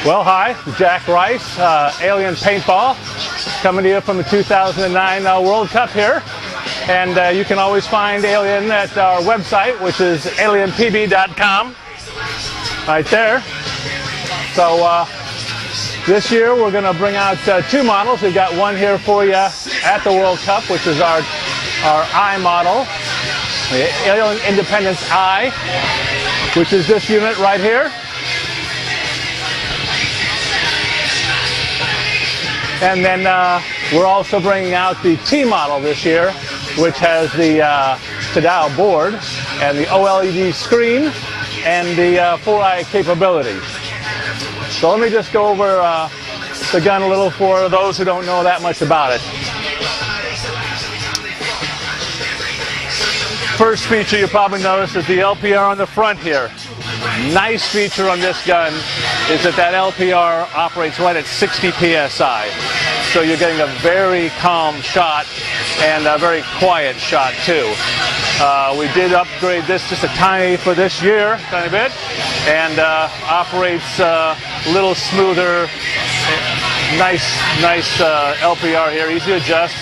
Well, hi, Jack Rice, Alien Paintball, coming to you from the 2009 World Cup here. And you can always find Alien at our website, which is alienpb.com, right there. So this year we're going to bring out two models. We've got one here for you at the World Cup, which is our I model, the Alien Independence I, which is this unit right here. And then we're also bringing out the T model this year, which has the Tadao board and the OLED screen and the 4-eye capability. So let me just go over the gun a little for those who don't know that much about it. First feature you probably noticed is the LPR on the front here. Nice feature on this gun is that LPR operates right at 60 PSI. So you're getting a very calm shot and a very quiet shot too. We did upgrade this just a tiny for this year, tiny bit, and operates a little smoother. Nice LPR here, easy to adjust.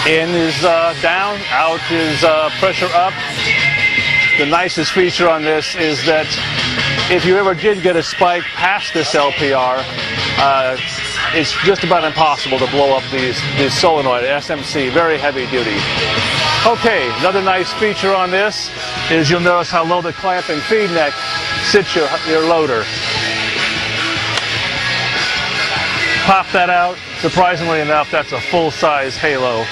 In is down, out is pressure up. The nicest feature on this is that if you ever did get a spike past this LPR, it's just about impossible to blow up these solenoid SMC, very heavy duty. Okay, another nice feature on this is you'll notice how low the clamp and feed neck sits your loader. Pop that out. Surprisingly enough, that's a full-size halo.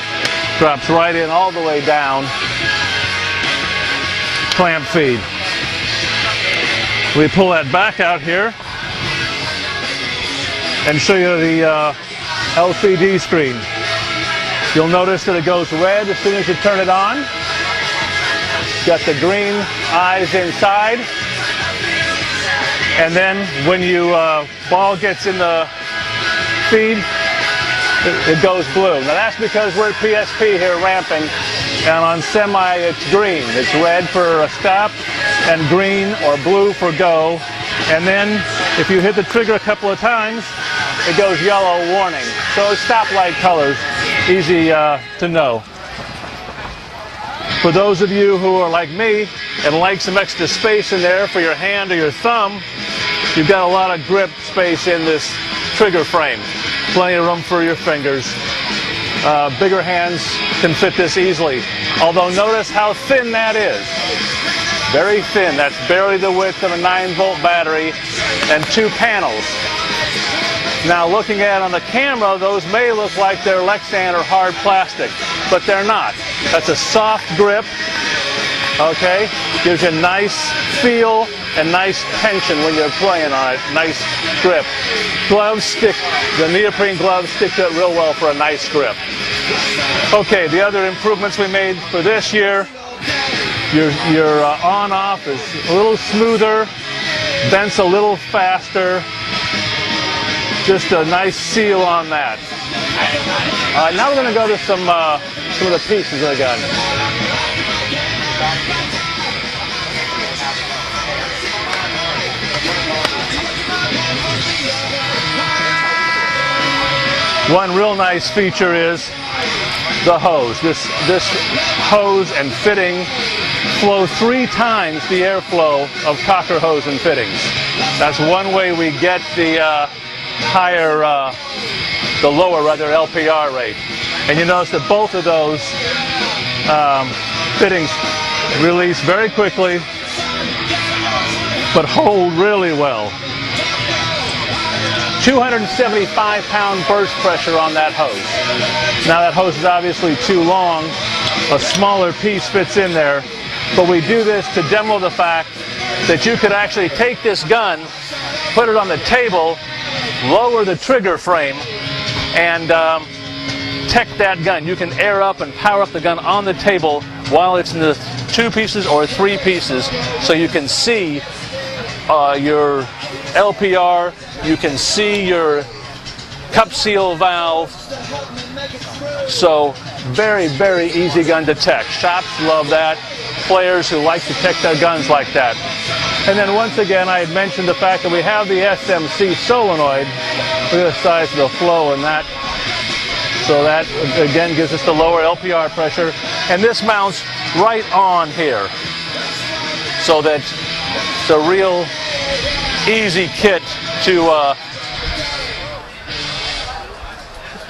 Drops right in all the way down. Clamp feed. We pull that back out here and show you the LCD screen. You'll notice that it goes red as soon as you turn it on. Got the green eyes inside. And then when you ball gets in the feed, it goes blue. Now that's because we're at PSP here ramping, and on semi it's green. It's red for a stop and green or blue for go. And then if you hit the trigger a couple of times, it goes yellow warning. So it's stoplight colors, easy to know. For those of you who are like me and like some extra space in there for your hand or your thumb, you've got a lot of grip space in this trigger frame. Plenty of room for your fingers. Bigger hands can fit this easily. Although notice how thin that is. Very thin. That's barely the width of a 9-volt battery and 2 panels. Now looking at it on the camera, those may look like they're Lexan or hard plastic, but they're not. That's a soft grip. Okay? Gives you a nice feel and nice tension when you're playing on it. Nice grip. Gloves stick, the neoprene gloves stick to it real well for a nice grip. Okay, the other improvements we made for this year, your on-off is a little smoother, vents a little faster, just a nice seal on that. All right, now we're going to go to some of the pieces of the gun. One real nice feature is the hose. This hose and fitting flow 3 times the airflow of Cocker hose and fittings. That's one way we get the lower LPR rate. And you notice that both of those fittings release very quickly, but hold really well. 275-pound burst pressure on that hose. Now that hose is obviously too long. A smaller piece fits in there. But we do this to demo the fact that you could actually take this gun, put it on the table, lower the trigger frame, and tech that gun. You can air up and power up the gun on the table while it's in the 2 pieces or 3 pieces, so you can see your LPR, you can see your cup seal valve. So very, very easy gun to tech. Shops love that. Players who like to tech their guns like that. And then once again, I had mentioned the fact that we have the SMC solenoid. Look at the size of the flow in that. So that, again, gives us the lower LPR pressure. And this mounts right on here. So that it's a real easy kit to,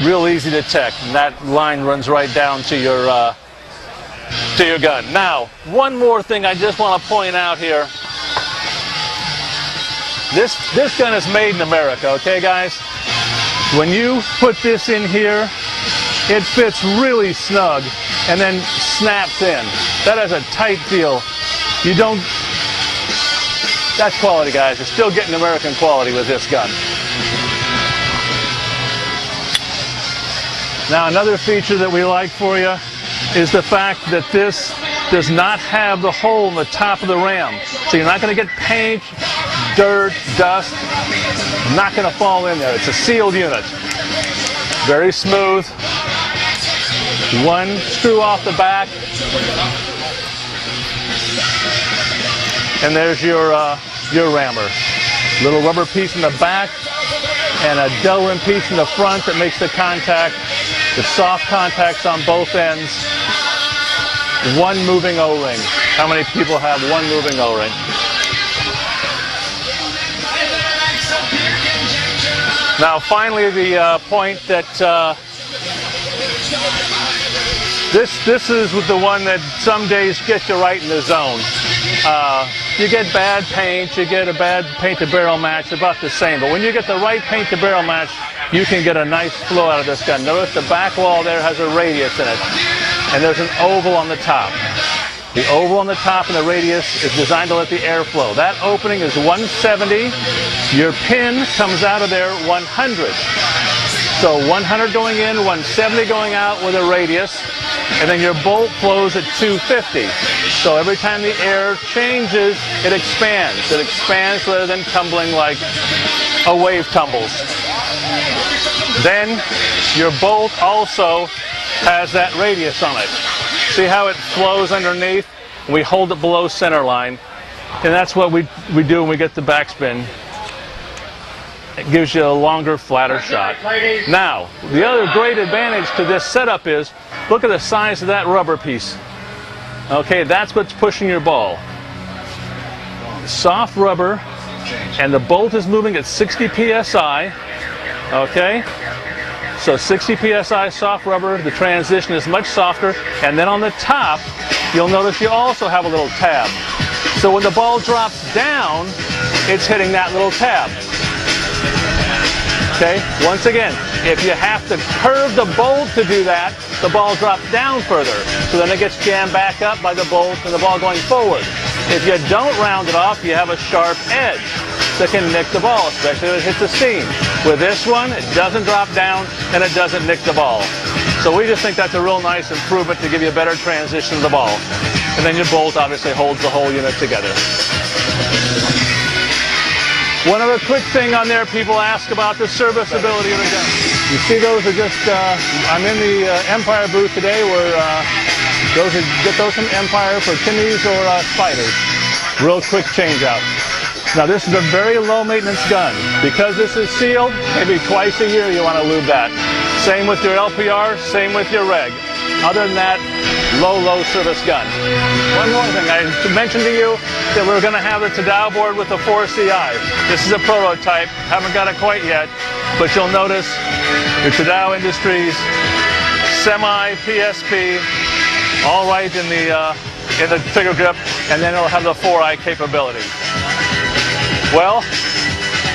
real easy to tech. And that line runs right down to your gun. Now, one more thing I just want to point out here. This gun is made in America, okay, guys? When you put this in here, it fits really snug and then snaps in. That has a tight feel. You don't... That's quality, guys. You're still getting American quality with this gun. Now, another feature that we like for you is the fact that this does not have the hole in the top of the ram. So you're not going to get paint, dirt, dust. Not going to fall in there. It's a sealed unit. Very smooth. One screw off the back. And there's your rammer. Little rubber piece in the back and a Delrin piece in the front that makes the contact. The soft contacts on both ends. One moving O-ring. How many people have one moving O-ring? Now, finally, the point that this is the one that some days gets you right in the zone. You get bad paint, you get a bad paint-to-barrel match, about the same. But when you get the right paint-to-barrel match, you can get a nice flow out of this gun. Notice the back wall there has a radius in it, and there's an oval on the top. The oval on the top and the radius is designed to let the air flow. That opening is 170. Your pin comes out of there 100. So 100 going in, 170 going out with a radius, and then your bolt flows at 250. So every time the air changes, it expands. It expands rather than tumbling like a wave tumbles. Then your bolt also has that radius on it. See how it flows underneath? We hold it below center line, and that's what we do when we get the backspin. It gives you a longer, flatter shot. Now, the other great advantage to this setup is, look at the size of that rubber piece. Okay, that's what's pushing your ball. Soft rubber, and the bolt is moving at 60 psi. Okay? So 60 psi soft rubber, the transition is much softer, and then on the top, you'll notice you also have a little tab. So when the ball drops down, it's hitting that little tab. Okay, once again, if you have to curve the bolt to do that, the ball drops down further. So then it gets jammed back up by the bolt and the ball going forward. If you don't round it off, you have a sharp edge that can nick the ball, especially if it hits a seam. With this one, it doesn't drop down and it doesn't nick the ball. So we just think that's a real nice improvement to give you a better transition of the ball. And then your bolt obviously holds the whole unit together. One other quick thing on there, people ask about the serviceability of the gun. You see those are just, I'm in the Empire booth today where get those from Empire for Timmy's or Spiders. Real quick change out. Now this is a very low maintenance gun. Because this is sealed, maybe twice a year you want to lube that. Same with your LPR, same with your reg. Other than that, low service gun. One more thing, I mentioned to you that we're going to have the Tadao board with the 4CI. This is a prototype, haven't got it quite yet, but you'll notice your Tadao Industries semi PSP, all right in the trigger grip, and then it'll have the 4i capability. Well,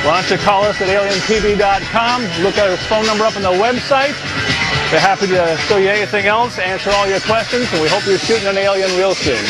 why don't you call us at alientv.com, look at our phone number up on the website. We're happy to show you anything else, answer all your questions, and we hope you're shooting an alien real soon.